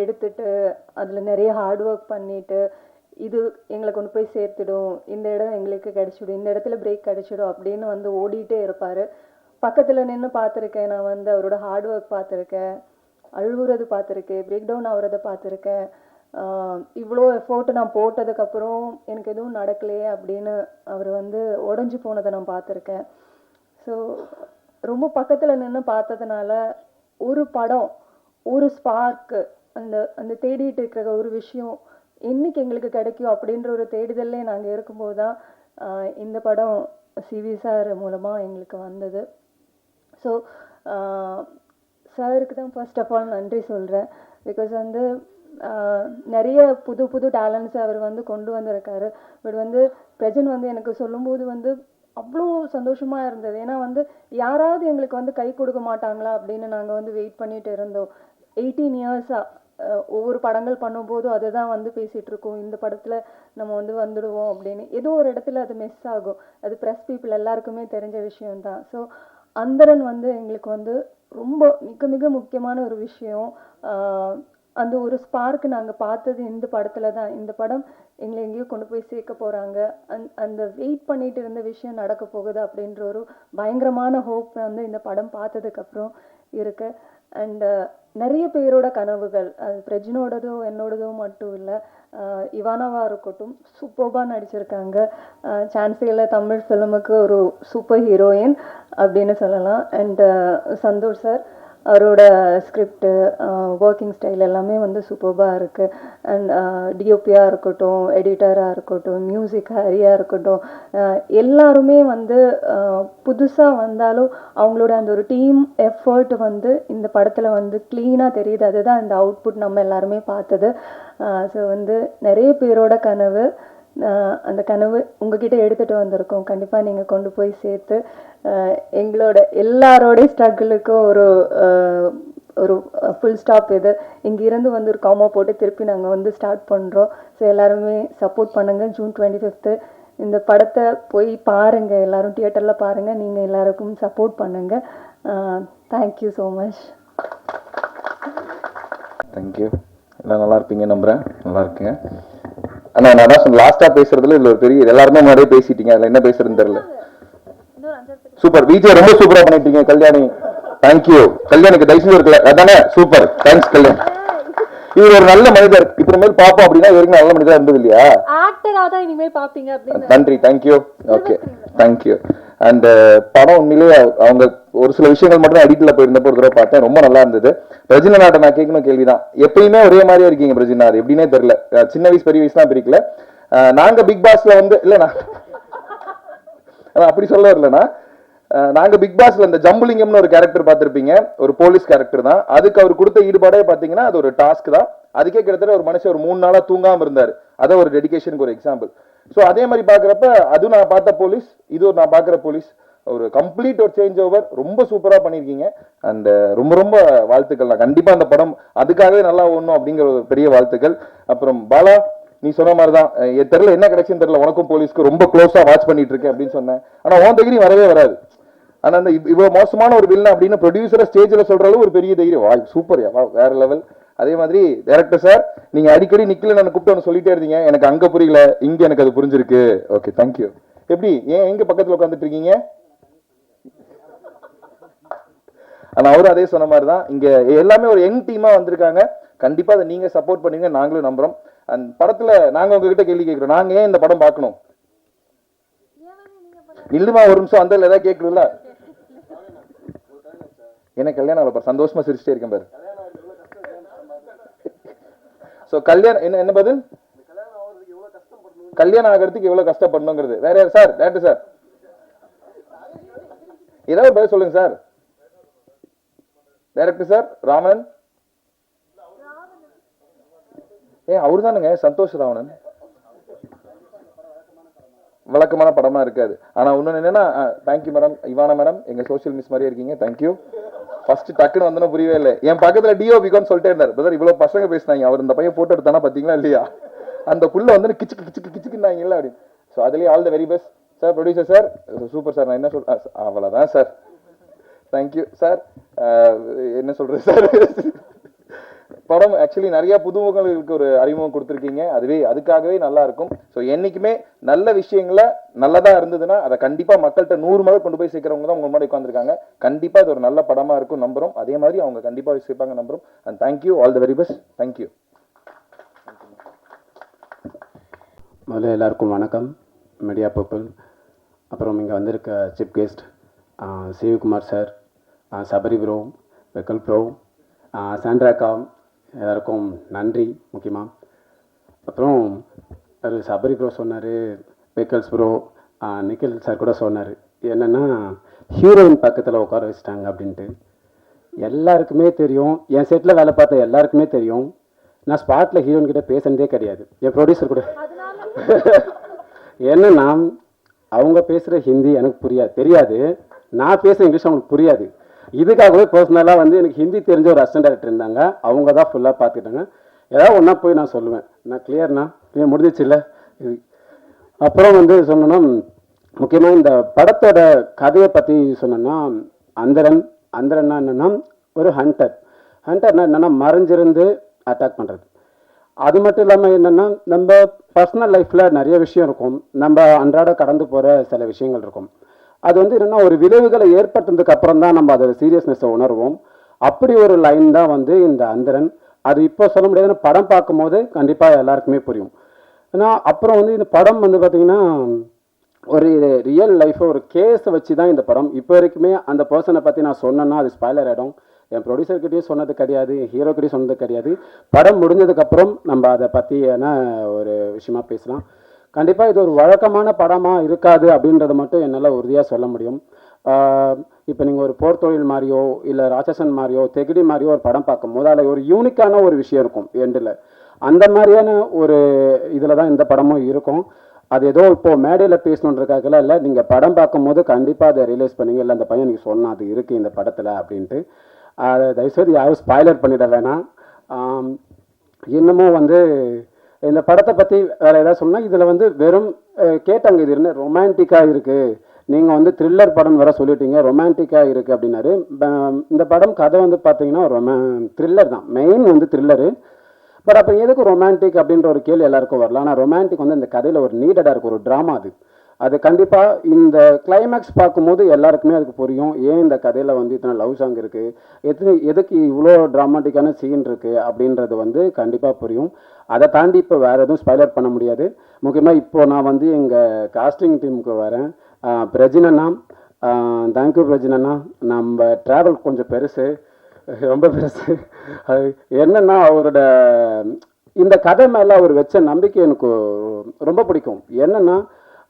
எடுத்துட்டு அதில் நிறைய ஹார்ட் ஒர்க் பண்ணிட்டு இது எங்களை கொண்டு போய் சேர்த்துடும், இந்த இடம் எங்களுக்கு கிடைச்சிடும், இந்த இடத்துல பிரேக் கிடைச்சிடும் அப்படின்னு வந்து ஓடிட்டே இருப்பார். பக்கத்தில் நின்று பார்த்துருக்கேன். நான் வந்து அவரோட ஹார்ட் ஒர்க் பார்த்துருக்கேன், அழுகுறது பார்த்துருக்கேன், பிரேக் டவுன் ஆகுறத பார்த்துருக்கேன். இவ்வளோ எஃபோர்ட்டு நான் போட்டதுக்கப்புறம் எனக்கு எதுவும் நடக்கலையே அப்படின்னு அவர் வந்து உடஞ்சி போனதை நான் பார்த்துருக்கேன். ஸோ ரொம்ப பக்கத்தில் நின்று பார்த்ததுனால ஒரு படம், ஒரு ஸ்பார்க்கு, அந்த அந்த தேடிட்டு இருக்கிற ஒரு விஷயம் என்னைக்கு எங்களுக்கு கிடைக்கும் அப்படின்ற ஒரு தேடுதல்லே நாங்கள் இருக்கும்போது தான் இந்த படம் சிவி சார் மூலமாக எங்களுக்கு வந்தது. ஸோ சாருக்கு தான் ஃபர்ஸ்ட் ஆஃப் ஆல் நன்றி சொல்கிறேன். பிகாஸ் வந்து நிறைய புது புது டேலண்ட்ஸ் அவர் வந்து கொண்டு வந்திருக்காரு. பட் வந்து பிரஜன் வந்து எனக்கு சொல்லும்போது வந்து அவ்வளோ சந்தோஷமாக இருந்தது. ஏன்னா வந்து யாராவது எங்களுக்கு வந்து கை கொடுக்க மாட்டாங்களா அப்படின்னு நாங்கள் வந்து வெயிட் பண்ணிட்டு இருந்தோம். 18 இயர்ஸாக ஒவ்வொரு படங்கள் பண்ணும்போதும் அதை தான் வந்து பேசிகிட்டு இருக்கோம், இந்த படத்தில் நம்ம வந்து வந்துடுவோம் அப்படின்னு. ஏதோ ஒரு இடத்துல அது மிஸ் ஆகும். அது ப்ரெஸ் பீப்புள் எல்லாருக்குமே தெரிஞ்ச விஷயம்தான். ஸோ அந்தரன் வந்து எங்களுக்கு வந்து ரொம்ப மிக மிக முக்கியமான ஒரு விஷயம். அந்த ஒரு ஸ்பார்க்கு நாங்கள் பார்த்தது இந்த படத்தில் தான். இந்த படம் எங்களை எங்கேயோ கொண்டு போய் சேர்க்க போகிறாங்க, அந்த வெயிட் பண்ணிட்டு இருந்த விஷயம் நடக்க போகுது அப்படின்ற ஒரு பயங்கரமான ஹோப் வந்து இந்த படம் பார்த்ததுக்கப்புறம் இருக்கு. அண்ட் நிறைய பேரோட கனவுகள், அது பிரஜினோடதோ என்னோடதோ மட்டும் இல்லை, இவானாவாக இருக்கட்டும் சூப்பர்பாக நடிச்சிருக்காங்க. சான்ஸே இல்லை, தமிழ் ஃபிலிமுக்கு ஒரு சூப்பர் ஹீரோயின் அப்படின்னு சொல்லலாம். அண்ட் சந்தோஷ் சார், அவரோட ஸ்கிரிப்டு, ஒர்க்கிங் ஸ்டைல் எல்லாமே வந்து சூப்பர்பாக இருக்குது. அண்ட் டிஓபியாக இருக்கட்டும், எடிட்டராக இருக்கட்டும், மியூசிக் ஹரியாக இருக்கட்டும், எல்லாருமே வந்து புதுசாக வந்தாலும் அவங்களோட அந்த ஒரு டீம் எஃபர்ட் வந்து இந்த படத்தில் வந்து க்ளீனாக தெரியுது. அதுதான் இந்த அவுட்புட் நம்ம எல்லாருமே பார்த்தது. ஸோ வந்து நிறைய பேரோட கனவு, அந்த கனவு உங்ககிட்ட எடுத்துகிட்டு வந்திருக்கோம். கண்டிப்பாக நீங்கள் கொண்டு போய் சேர்த்து எங்களோட எல்லாரோடைய ஸ்ட்ரகிளுக்கும் ஒரு ஃபுல் ஸ்டாப் இது. இங்கேருந்து வந்து ஒரு காமா போட்டு திருப்பி நாங்கள் வந்து ஸ்டார்ட் பண்ணுறோம். ஸோ எல்லாருமே சப்போர்ட் பண்ணுங்கள். ஜூன் 25 இந்த படத்தை போய் பாருங்கள், எல்லோரும் தியேட்டரில் பாருங்கள். நீங்கள் எல்லாருக்கும் சப்போர்ட் பண்ணுங்கள். Thank you so much. தேங்க்யூ. எல்லாம் நல்லா இருப்பீங்க நம்புகிறேன். நல்லா இருக்குங்க. ஆனால் நான் தான் லாஸ்ட்டாக பேசுறதுல இதில் ஒரு பெரிய எல்லாருமே முன்னாடியே பேசிட்டீங்க. அதில் என்ன பேசுறதுன்னு தெரியல. சூப்பர், விஜய் ரொம்ப சூப்பராக பண்ணிட்டீங்க. கல்யாணி தேங்க்யூ. கல்யாணிக்கு தயவுசெய்து இருக்கல அதானே, சூப்பர், தேங்க்ஸ் கல்யாண். இவர் ஒரு நல்ல மனிதர். இப்ப மேல் பாப்போம் அப்படின்னா இவருக்கு நல்ல மனிதா இருந்தது இல்லையா? ஆக்டரா தான் இனிமேல் பாப்பீங்க அப்படின்னு. நன்றி, தேங்க்யூ. Okay, thank you. அண்ட் படம் உண்மையிலேயே அவங்க ஒரு சில விஷயங்கள் மட்டும் எடிட்ல போயிருந்தப்போ ஒரு தடவை பார்த்தேன், ரொம்ப நல்லா இருந்தது. பிரஜினா நாட்டை நான் கேட்கணும் கேள்விதான். எப்பயுமே ஒரே மாதிரியா இருக்கீங்க பிரஜினா, அது எப்படின்னே தெரியல. சின்ன வயசு பெரிய வயசுலாம் பிரிக்கல. நாங்க பிக் பாஸ்ல வந்து இல்லைண்ணா அப்படி சொல்ல வரலண்ணா, நாங்க பிக் பாஸ்ல இந்த ஜம்புலிங்கம்னு ஒரு கேரக்டர் பார்த்திருப்பீங்க, ஒரு போலீஸ் கேரக்டர் தான். அதுக்கு அவர் கொடுத்த ஈடுபாடே பாத்தீங்கன்னா அது ஒரு டாஸ்க் தான். அதுக்கே கிட்டத்தட்ட ஒரு மனுஷன் ஒரு 3 நாளா தூங்காம இருந்தாரு. அதான் ஒரு டெடிகேஷனுக்கு ஒரு எக்ஸாம்பிள். ஸோ அதே மாதிரி பாக்குறப்ப அதுவும் நான் பார்த்த போலீஸ், இது ஒரு நான் பாக்குற போலீஸ், ஒரு கம்ப்ளீட் ஒரு சேஞ்ச் ஓவர். ரொம்ப சூப்பரா பண்ணிருக்கீங்க. அண்ட் ரொம்ப ரொம்ப வாழ்த்துக்கள். நான் கண்டிப்பா அந்த படம் அதுக்காகவே நல்லா ஓடணும் அப்படிங்கிற ஒரு பெரிய வாழ்த்துக்கள். அப்புறம் பாலா, நீ சொன்ன மாதிரி தான், தெரியல என்ன கிடைச்சுன்னு தெரியல, உனக்கும் போலீஸ்க்கு ரொம்ப க்ளோஸா வாட்ச் பண்ணிட்டு இருக்கேன் அப்படின்னு சொன்னேன். ஆனா உன் தைரியம் வரவே வராது. ஆனா அந்த இவ்வளவு மோசமான ஒரு வில்லன் அப்படின்னு ப்ரொடியூசரை ஸ்டேஜ்ல சொல்ற அளவு ஒரு பெரிய தைரியம். வா, சூப்பர், வேற லெவல். அதே மாதிரி டைரக்டர் சார், நீங்க அடிக்கடி நிக்கல நான் கூப்பிட்டு சொல்லிட்டே இருந்தீங்க, எனக்கு அங்க புரியல, இங்க எனக்கு அது புரிஞ்சிருக்கு. Okay, thank you. எப்படி ஏன் எங்க பக்கத்துல உட்காந்துட்டு இருக்கீங்க? ஆனா அவரும் அதே சொன்ன மாதிரி தான், இங்க எல்லாமே ஒரு யங் டீமா வந்திருக்காங்க. கண்டிப்பா அதை நீங்க சப்போர்ட் பண்ணுவீங்க, நாங்களும் நம்புறோம். அந்த படத்துல நாங்க உங்ககிட்ட கேள்வி கேட்கிறோம், நாங்க ஏன் இந்த படம் பார்க்கணும்? இல்லுமா ஒரு நிமிஷம், அந்த ஏதாவது கேட்கணும்ல. எனக்கு கல்யாணம் ஆகல பாரு, சந்தோஷமா சிரிச்சிட்டே இருக்கேன் பாரு. சோ கல்யாணம் என்ன பதில்? கல்யாணம் ஆகிறதுக்கு எவ்வளவு கஷ்டப்படணுங்கிறது. வேற யார் சார்? டேரக்டர் சார் ஏதாவது பதில் சொல்லுங்க சார். டைரக்டர் சார் ராமன், அவரு தானுங்க சந்தோஷ் ராவணன். வழக்கமான படமா இருக்காது. ஆனா இன்னொன்னு என்னன்னா, தேங்க்யூ மேடம், இவானா மேடம், எங்க சோசியல் மிஸ் மாதிரியே இருக்கீங்க. தேங்க்யூ. ஃபர்ஸ்ட் டக்குன்னு வந்தோன்னு புரியவே இல்லை. என் பக்கத்துல டிஓபிகான்னு சொல்லிட்டே இருந்தார். பிரதர் இவ்வளவு பசங்க பேசினாங்க, அவர் இந்த பையன் போட்டோ எடுத்தானா பாத்தீங்களா இல்லையா? அந்த புள்ள வந்து கிச்சுக்கு கிச்சுக்கு கிச்சுக்குனாங்க இல்லை அப்படின்னு. ஸோ அதுலேயே all the very best sir. Producer sir super sir. நான் என்ன சொல் அவ்வளோதான் சார். Thank you sir. என்ன சொல்றது சார், படம் ஆக்சுவலி நிறைய புதுமுகங்களுக்கு ஒரு அறிமுகம் கொடுத்துருக்கீங்க. அதுக்காகவே நல்லா இருக்கும். ஸோ என்னைக்குமே நல்ல விஷயங்கள நல்லதா இருந்ததுன்னா அதை கண்டிப்பா மக்கள்கிட்ட 100 மடங்கு கொண்டு போய் சேர்க்கிறவங்க தான் உங்க முன்னாடி உட்காந்துருக்காங்க. கண்டிப்பா இது ஒரு நல்ல படமா இருக்கும் நம்புறோம். அதே மாதிரி அவங்க கண்டிப்பா சேர்ப்பாங்க நம்புறோம். And thank you, all the very best. Thank you. முதல்ல எல்லாருக்கும் வணக்கம், மீடியா பீப்புள். அப்புறம் இங்கே வந்திருக்க chief guest Sivakumar sir, Sabari bro, Vekkal bro, சாண்ட்ராக்கா, எல்லாருக்கும் நன்றி முக்கியமாக. அப்புறம் ஒரு சபரி ப்ரோ சொன்னார், வெக்கல்ஸ் ப்ரோ, நிக்கில் சார் கூட சொன்னார் என்னென்னா ஹீரோயின் பக்கத்தில் உட்கார வச்சுட்டாங்க அப்படின்ட்டு. எல்லாருக்குமே தெரியும், என் செட்டில் வேலை பார்த்த எல்லாருக்குமே தெரியும், நான் ஸ்பாட்டில் ஹீரோயின் கிட்ட பேசுனதே கிடையாது. என் ப்ரொடியூசர் கூட என்னன்னா அவங்க பேசுகிற ஹிந்தி எனக்கு தெரியாது, நான் பேசுகிற இங்கிலீஷ் அவங்களுக்கு புரியாது. இதுக்காகவே பர்சனலாக வந்து எனக்கு ஹிந்தி தெரிஞ்ச ஒரு அசிஸ்டன்ட் டைரக்டர் இருந்தாங்க, அவங்க தான் ஃபுல்லாக பார்த்துக்கிட்டாங்க. ஏதாவது ஒன்றா போய் நான் சொல்லுவேன், நான் கிளியர்னா முடிஞ்சிச்சு இல்லை. அப்புறம் வந்து சொன்னோன்னா முக்கியமாக இந்த படத்தோட கதையை பற்றி சொன்னோன்னா, அந்தரன்னா என்னென்னா ஒரு ஹண்டர்னா என்னென்னா மறைஞ்சிருந்து அட்டாக் பண்ணுறது. அது மட்டும் இல்லாமல் என்னென்னா நம்ம பர்சனல் லைஃப்பில் நிறைய விஷயம் இருக்கும், நம்ம அன்றாட கடந்து போகிற சில விஷயங்கள் இருக்கும். அது வந்து என்னென்னா ஒரு விளைவுகளை ஏற்பட்டதுக்கு அப்புறம் தான் நம்ம அதோட சீரியஸ்னஸை உணர்வோம். அப்படி ஒரு லைன் தான் வந்து இந்த அந்தரன். அது இப்போ சொல்ல முடியாதுன்னு படம் பார்க்கும்போது கண்டிப்பாக எல்லாருக்குமே புரியும். ஏன்னா அப்புறம் வந்து இந்த படம் வந்து பார்த்திங்கன்னா ஒரு ரியல் லைஃப்பை ஒரு கேஸை வச்சு தான் இந்த படம். இப்போ வரைக்குமே அந்த பர்சனை பற்றி நான் சொன்னேன்னா அது ஸ்பாய்லர் ஆகிடும். என் ப்ரொடியூசர்கிட்டையும் சொன்னது கிடையாது, ஹீரோக்கிட்டையும் சொன்னது கிடையாது. படம் முடிஞ்சதுக்கப்புறம் நம்ம அதை பற்றியான ஒரு விஷயமா பேசலாம். கண்டிப்பாக இது ஒரு வழக்கமான படமாக இருக்காது அப்படின்றத மட்டும் என்னால் உறுதியாக சொல்ல முடியும். இப்போ நீங்கள் ஒரு போர் தொழில் மாதிரியோ இல்லை ராட்சசன் மாதிரியோ தெகிடி மாதிரியோ ஒரு படம் பார்க்கும்போது அதில் ஒரு யூனிக்கான ஒரு விஷயம் இருக்கும் எண்டில். அந்த மாதிரியான ஒரு இதில் தான் இந்த படமும் இருக்கும். அது ஏதோ இப்போது மேடையில் பேசணுன்றதுக்காகலாம் இல்லை, நீங்கள் படம் பார்க்கும்போது கண்டிப்பாக அதை ரியலைஸ் பண்ணீங்க. இல்லை அந்த பையன் நீங்கள் சொன்னால் அது இருக்குது இந்த படத்தில் அப்படின்ட்டு. அதை தயவுசெய்து யாரும் ஸ்பாய்லர் பண்ணிட வேணாம். இன்னமும் வந்து இந்த படத்தை பற்றி வேறு ஏதாவது சொன்னால் இதில் வந்து வெறும் கேட்டாங்க இது என்ன ரொமான்டிக்காக இருக்குது, நீங்கள் வந்து த்ரில்லர் படம் வர சொல்லிட்டீங்க, ரொமான்டிக்காக இருக்குது அப்படின்னாரு. இந்த படம் கதை வந்து பார்த்தீங்கன்னா த்ரில்லர் தான், மெயின் வந்து த்ரில்லரு. பட் அப்போ எதுக்கு ரொமான்டிக் அப்படின்ற ஒரு கேள்வி எல்லாருக்கும் வரலாம். ஆனால் ரொமான்டிக் வந்து இந்த கதையில் ஒரு நீடடாக இருக்குது, ஒரு ட்ராமா. அது கண்டிப்பாக இந்த கிளைமேக்ஸ் பார்க்கும்போது எல்லாருக்குமே அதுக்கு புரியும் ஏன் இந்த கதையில் வந்து இத்தனை லவ் சாங் இருக்குது, எதுக்கு இவ்வளோ ட்ராமாட்டிக்கான சீன் இருக்குது அப்படின்றது வந்து கண்டிப்பாக புரியும். அதை தாண்டி இப்போ வேறு எதுவும் ஸ்பாய்லர் பண்ண முடியாது. முக்கியமாக இப்போது நான் வந்து எங்கள் காஸ்டிங் டீமுக்கு வரேன். பிரஜினண்ணா, தேங்க்யூ பிரஜினண்ணா. நம்ம ட்ராவல் கொஞ்சம் பெருசு, ரொம்ப பெருசு. அது என்னென்னா அவரோட இந்த கதை மேலே அவர் வச்ச நம்பிக்கை எனக்கு ரொம்ப பிடிக்கும். என்னென்னா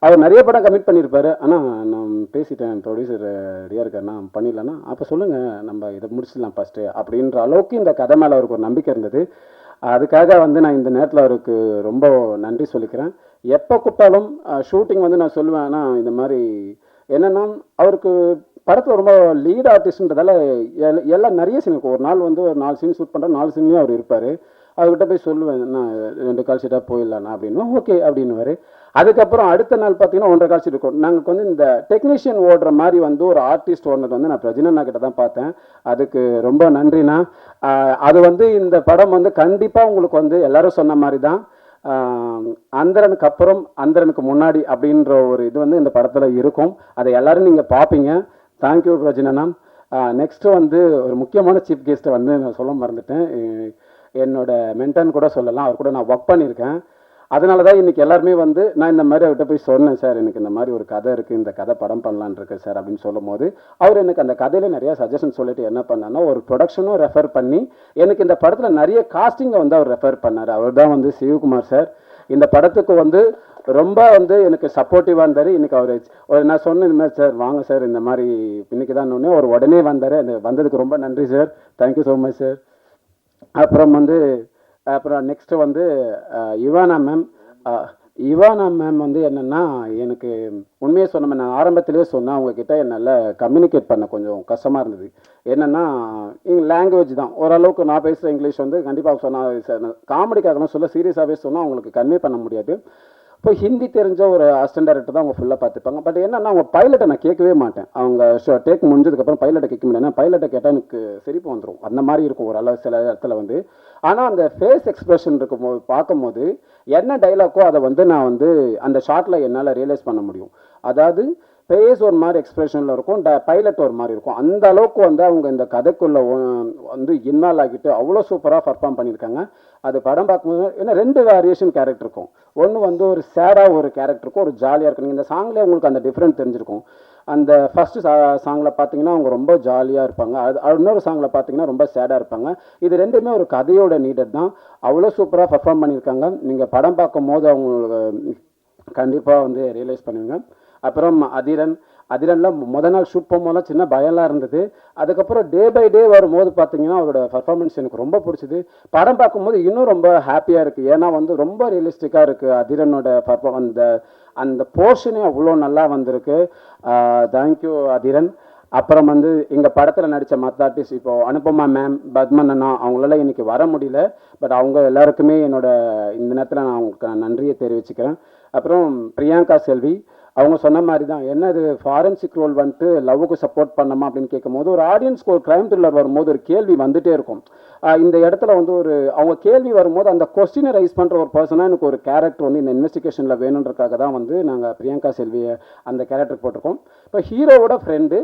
அவர் நிறைய படம் கமிட் பண்ணியிருப்பாரு. ஆனால் நான் பேசிட்டேன், ப்ரொடியூசர் ரெடியாக இருக்காருண்ணா பண்ணிடலன்னா அப்போ சொல்லுங்கள் நம்ம இதை முடிச்சிடலாம் ஃபஸ்ட்டு அப்படின்ற அளவுக்கு இந்த கதை மேலே அவருக்கு ஒரு நம்பிக்கை இருந்தது. அதுக்காக வந்து நான் இந்த நேரத்தில் அவருக்கு ரொம்ப நன்றி சொல்லிக்கிறேன். எப்போ கூப்பிட்டாலும் ஷூட்டிங் வந்து நான் சொல்லுவேன். ஆனால் இந்த மாதிரி என்னென்னா அவருக்கு படத்தில் ரொம்ப லீட் ஆர்டிஸ்ட்ன்றதால எல்லாம் நிறைய சீன் இருக்கும். ஒரு நாள் வந்து ஒரு 4 சீன் ஷூட் பண்ணுறேன், 4 சீன்லேயும் அவர் இருப்பார். அவர்கிட்ட போய் சொல்லுவேன், நான் 2 கால் ஷீட்டாக போயிடலாண்ணா அப்படின்னு. ஓகே அப்படின்னுவார். அதுக்கப்புறம் அடுத்த நாள் பார்த்தீங்கன்னா 1.5 கால் ஷீட் இருக்கும். நாங்கள் வந்து இந்த டெக்னீஷியன் ஓடுற மாதிரி வந்து ஒரு ஆர்டிஸ்ட் ஓடுனது வந்து நான் பிரஜினண்ணா கிட்ட தான் பார்த்தேன். அதுக்கு ரொம்ப நன்றிண்ணா. அது வந்து இந்த படம் வந்து கண்டிப்பாக உங்களுக்கு வந்து எல்லாரும் சொன்ன மாதிரி தான் அந்தரனுக்கு அப்புறம் அந்தரனுக்கு முன்னாடி அப்படின்ற ஒரு இது வந்து இந்த படத்தில் இருக்கும். அதை எல்லாரும் நீங்கள் பார்ப்பீங்க. தேங்க்யூ பிரஜினண்ணா. நெக்ஸ்ட்டு வந்து ஒரு முக்கியமான சீஃப் கெஸ்ட்டை வந்து நான் சொல்ல மறந்துட்டேன். என்னோட மென்டன் கூட சொல்லலாம், அவர் கூட நான் ஒர்க் பண்ணியிருக்கேன். அதனால தான் இன்றைக்கி எல்லாருமே வந்து நான் இந்த மாதிரி அவர்கிட்ட போய் சொன்னேன், சார் எனக்கு இந்த மாதிரி ஒரு கதை இருக்குது, இந்த கதை படம் பண்ணலான் இருக்கு சார் அப்படின்னு சொல்லும் போது அவர் எனக்கு அந்த கதையில் நிறையா சஜஷன் சொல்லிட்டு என்ன பண்ணான்னா ஒரு ப்ரொடக்ஷனும் ரெஃபர் பண்ணி எனக்கு இந்த படத்தில் நிறைய காஸ்டிங்கை வந்து அவர் ரெஃபர் பண்ணார். அவர் தான் வந்து சிவகுமார் சார். இந்த படத்துக்கு வந்து ரொம்ப வந்து எனக்கு சப்போர்ட்டிவாக இருந்தார். இன்றைக்கி அவர் நான் சொன்னேன் இந்த மாதிரி சார் வாங்க சார் இந்த மாதிரி இன்றைக்கி தான் ஒன்று அவர் உடனே வந்தார். அந்த வந்ததுக்கு ரொம்ப நன்றி sir, thank you so much sir. அப்புறம் நெக்ஸ்ட்டு வந்து இவானா மேம். இவானா மேம் வந்து என்னென்னா எனக்கு உண்மையை சொன்ன நான் ஆரம்பத்திலே சொன்னேன், அவங்கக்கிட்ட என்னால் கம்யூனிகேட் பண்ண கொஞ்சம் கஷ்டமாக இருந்தது. என்னென்னா லாங்குவேஜ் தான் ஓரளவுக்கு நான் பேசுகிற இங்கிலீஷ் வந்து கண்டிப்பாக சொன்னால் காமெடிக்காகலாம் சொல்ல சீரியஸாகவே சொன்னால் அவங்களுக்கு கன்வே பண்ண முடியாது. இப்போ ஹிந்தி தெரிஞ்ச ஒரு அசிஸ்டன்ட் டைரக்டர் தான் அவங்க ஃபுல்லாக பார்த்துப்பாங்க. பட் என்னன்னா அவங்க பைலட்டை நான் கேட்கவே மாட்டேன். அவங்க டேக் முடிஞ்சதுக்கப்புறம் பைலட்டை கேட்க முடியாது. ஏன்னா பைலட்டை கேட்டால் எனக்கு சிரிப்பு வந்துடும், அந்த மாதிரி இருக்கும் ஒரு அளவு சில இடத்துல வந்து. ஆனால் அந்த ஃபேஸ் எக்ஸ்பிரஷன் இருக்கும்போது பார்க்கும்போது என்ன டைலாக்கோ அதை வந்து நான் வந்து அந்த ஷார்ட்டில் என்னால் ரியலைஸ் பண்ண முடியும். அதாவது ஃபேஸ் ஒரு மாதிரி எக்ஸ்பிரஷனில் இருக்கும், பைலட் ஒரு மாதிரி இருக்கும். அந்த அளவுக்கு வந்து அவங்க இந்த கதைக்குள்ளே வந்து இன்வால்வ் ஆகிட்டு அவ்வளோ சூப்பராக பர்ஃபார்ம் பண்ணியிருக்காங்க. அது படம் பார்க்கும்போது ஏன்னா 2 வேரியேஷன் கேரக்டர் இருக்கும். ஒன்று வந்து ஒரு சேடாக ஒரு கேரக்டர் இருக்கும், ஒரு ஜாலியாக இருக்கும். நீங்கள் இந்த சாங்லேயே உங்களுக்கு அந்த டிஃப்ரெண்ட் தெரிஞ்சிருக்கும். அந்த ஃபஸ்ட்டு சாங்கில் பார்த்தீங்கன்னா அவங்க ரொம்ப ஜாலியாக இருப்பாங்க, இன்னொரு சாங்கில் பார்த்தீங்கன்னா ரொம்ப சேடாக இருப்பாங்க. இது ரெண்டுமே ஒரு கதையோட நீடட் தான். அவ்வளோ சூப்பராக பர்ஃபார்ம் பண்ணியிருக்காங்க. நீங்கள் படம் பார்க்கும் போது அவங்களுக்கு கண்டிப்பாக வந்து ரியலைஸ் பண்ணுவீங்க. அப்புறம் அதிரனில் முதல் நாள் ஷூட் போகும்போதெல்லாம் சின்ன பயம்லாம் இருந்தது. அதுக்கப்புறம் டே பை டே வரும்போது பார்த்தீங்கன்னா அவரோட பர்ஃபார்மன்ஸ் எனக்கு ரொம்ப பிடிச்சிது. படம் பார்க்கும்போது இன்னும் ரொம்ப ஹாப்பியாக இருக்குது. ஏன்னா வந்து ரொம்ப ரியலிஸ்டிக்காக இருக்குது அதிரனோட அந்த போர்ஷனே அவ்வளோ நல்லா வந்திருக்கு. தேங்க்யூ அதிரன். அப்புறம் வந்து எங்கள் படத்தில் நடித்த மற்ற ஆர்டிஸ்ட் இப்போது அனுபமா மேம், பத்மன் அண்ணா அவங்களால இன்றைக்கி வர முடியல. பட் அவங்க எல்லாருக்குமே என்னோட இந்த நேரத்தில் நான் அவங்களுக்கு நன்றியை தெரிவிச்சுக்கிறேன். அப்புறம் பிரியங்கா செல்வி அவங்க சொன்ன மாதிரி தான், என்ன இது ஃபாரன்சிக் ரோல் வந்துட்டு லவ்வுக்கு சப்போர்ட் பண்ணமா அப்படின்னு கேட்கும்போது ஒரு ஆடியன்ஸ்க்கு ஒரு க்ரைம் த்ரில்லர் வரும்போது ஒரு கேள்வி வந்துகிட்டே இருக்கும். இந்த இடத்துல வந்து அவங்க கேள்வி வரும்போது அந்த கொஸ்டினை ரைஸ் பண்ணுற ஒரு பர்சனாக எனக்கு ஒரு கேரக்டர் வந்து இந்த இன்வெஸ்டிகேஷனில் வேணுன்றக்காக தான் வந்து நாங்கள் பிரியங்கா செல்வியை அந்த கேரக்டர் போட்டிருக்கோம். இப்போ ஹீரோவோட friend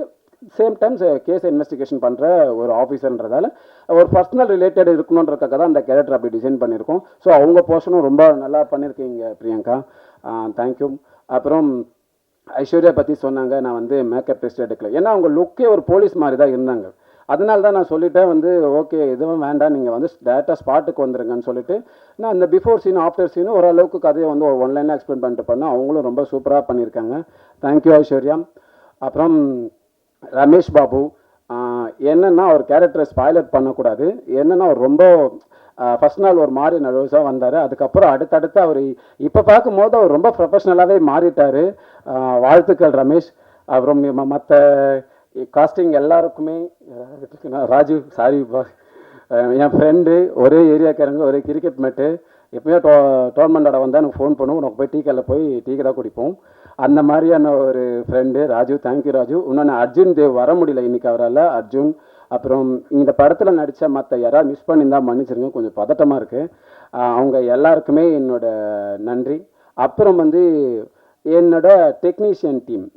same times case investigation பண்ணுற ஒரு ஆஃபீஸர்ன்றதால ஒரு பர்சனல் ரிலேட்டட் இருக்கணுன்றதுக்காக தான் அந்த கேரக்டர் அப்படி டிசைன் பண்ணியிருக்கோம். ஸோ அவங்க போர்ஷனும் ரொம்ப நல்லா பண்ணியிருக்கீங்க பிரியங்கா, தேங்க்யூ. அப்புறம் ஐஸ்வர்யா பற்றி சொன்னாங்க, நான் வந்து மேக்கப் டெஸ்ட் எடுக்கல, ஏன்னா அவங்க லுக்கே ஒரு போலீஸ் மாதிரி தான் இருந்தாங்க. அதனால தான் நான் சொல்லிட்டேன் வந்து ஓகே எதுவும் வேண்டாம், நீங்கள் வந்து டேரெக்டாக ஸ்பாட்டுக்கு வந்துருங்கன்னு சொல்லிட்டு நான் இந்த பிஃபோர் சீன் ஆஃப்டர் சீனும் ஓரளவுக்கு கதையை வந்து ஒரு ஒன்லைனாக எக்ஸ்பிளைன் பண்ணிட்டு பண்ணேன். அவங்களும் ரொம்ப சூப்பராக பண்ணியிருக்காங்க, தேங்க்யூ ஐஸ்வர்யா. அப்புறம் ரமேஷ் பாபு, என்னென்னா ஒரு கேரக்டரை ஸ்பாய்லர் பண்ணக்கூடாது, என்னென்னா அவர் ரொம்ப ஃபஸ்ட் நாள் ஒரு மாதிரி நர்வஸாக வந்தார், அதுக்கப்புறம் அடுத்தடுத்து அவர் இப்போ பார்க்கும்போது அவர் ரொம்ப ப்ரொஃபஷ்னலாகவே மாறிட்டார். வாழ்த்துக்கள் ரமேஷ். அப்புறம் மற்ற காஸ்டிங் எல்லாருக்குமே, ராஜு சாரி என் ஃப்ரெண்டு, ஒரே ஏரியாக்காரங்க, ஒரே கிரிக்கெட் மேட்டு, எப்போயும் டோர்னமெண்டோட வந்தால் எனக்கு ஃபோன் பண்ணுவோம், உனக்கு போய் டீ கடையில் போய் டீ கடை குடிப்போம், அந்த மாதிரியான ஒரு ஃப்ரெண்டு ராஜு, தேங்க்யூ ராஜு. இன்னொன்று அர்ஜுன் தேவ் வர முடியல இன்றைக்கி, அவரால் அர்ஜுன். அப்புறம் இந்த படத்தில் நடித்த மற்ற யாராவது மிஸ் பண்ணியிருந்தால் மன்னிச்சிருங்க, கொஞ்சம் பதட்டமாக இருக்குது, அவங்க எல்லாருக்குமே என்னோட நன்றி. அப்புறம் வந்து என்னோட டெக்னீஷியன் டீம்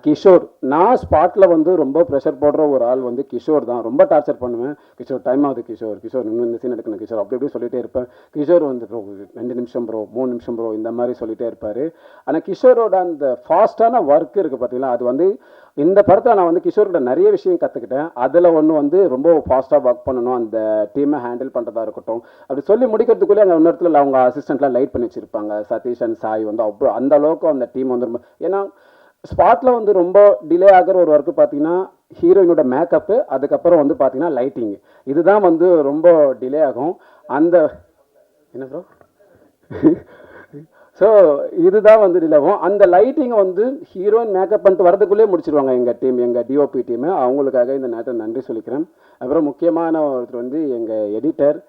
கிஷோர், நான் ஸ்பாட்டில் வந்து ரொம்ப ப்ரெஷர் போடுற ஒரு ஆள் வந்து கிஷோர் தான், ரொம்ப டார்ச்சர் பண்ணுவேன், கிஷோர் டைம் ஆகுது, கிஷோர் இன்னும் இந்த சீன் எடுக்கணும் கிஷோர், அப்படி இப்படி சொல்லிகிட்டே இருப்பேன். கிஷோர் வந்து ப்ரோ 2 நிமிஷம் ப்ரோ 3 நிமிஷம் ப்ரோ இந்த மாதிரி சொல்லிகிட்டே இருப்பார். ஆனால் கிஷோரோட அந்த ஃபாஸ்ட்டான ஒர்க் இருக்குது பார்த்தீங்களா, அது வந்து இந்த படத்தில் நான் வந்து கிஷோரோட நிறைய விஷயம் கற்றுக்கிட்டேன். அதில் ஒன்று வந்து ரொம்ப ஃபாஸ்ட்டாக ஒர்க் பண்ணணும், அந்த டீமை ஹேண்டில் பண்ணுறதா இருக்கட்டும், அப்படி சொல்லி முடிக்கிறதுக்குள்ளே அந்த இன்னொருத்தில் அவங்க அசிஸ்டண்ட்லாம் லைட் பண்ணி வச்சுருப்பாங்க, சதீஷ் அண்ட் சாய் வந்து அவ்வளோ அந்த அளவுக்கு அந்த டீம் வந்து ரொம்ப, ஏன்னா ஸ்பாட்டில் வந்து ரொம்ப டிலே ஆகிற ஒரு ஒர்க்கு பார்த்தீங்கன்னா ஹீரோயினோட மேக்கப்பு, அதுக்கப்புறம் வந்து பார்த்தீங்கன்னா லைட்டிங், இதுதான் வந்து ரொம்ப டிலே ஆகும். அந்த என்ன ப்ரோ ஸோ இதுதான் வந்து டிலே ஆகும். அந்த லைட்டிங்கை வந்து ஹீரோயின் மேக்கப் பண்ணிட்டு வரதுக்குள்ளேயே முடிச்சிருவாங்க எங்கள் டீம், எங்கள் டிஓபி டீமு, அவங்களுக்காக இந்த நேரத்தை நன்றி சொல்லிக்கிறேன். அப்புறம் முக்கியமான ஒருத்தர் வந்து எங்கள் எடிட்டர்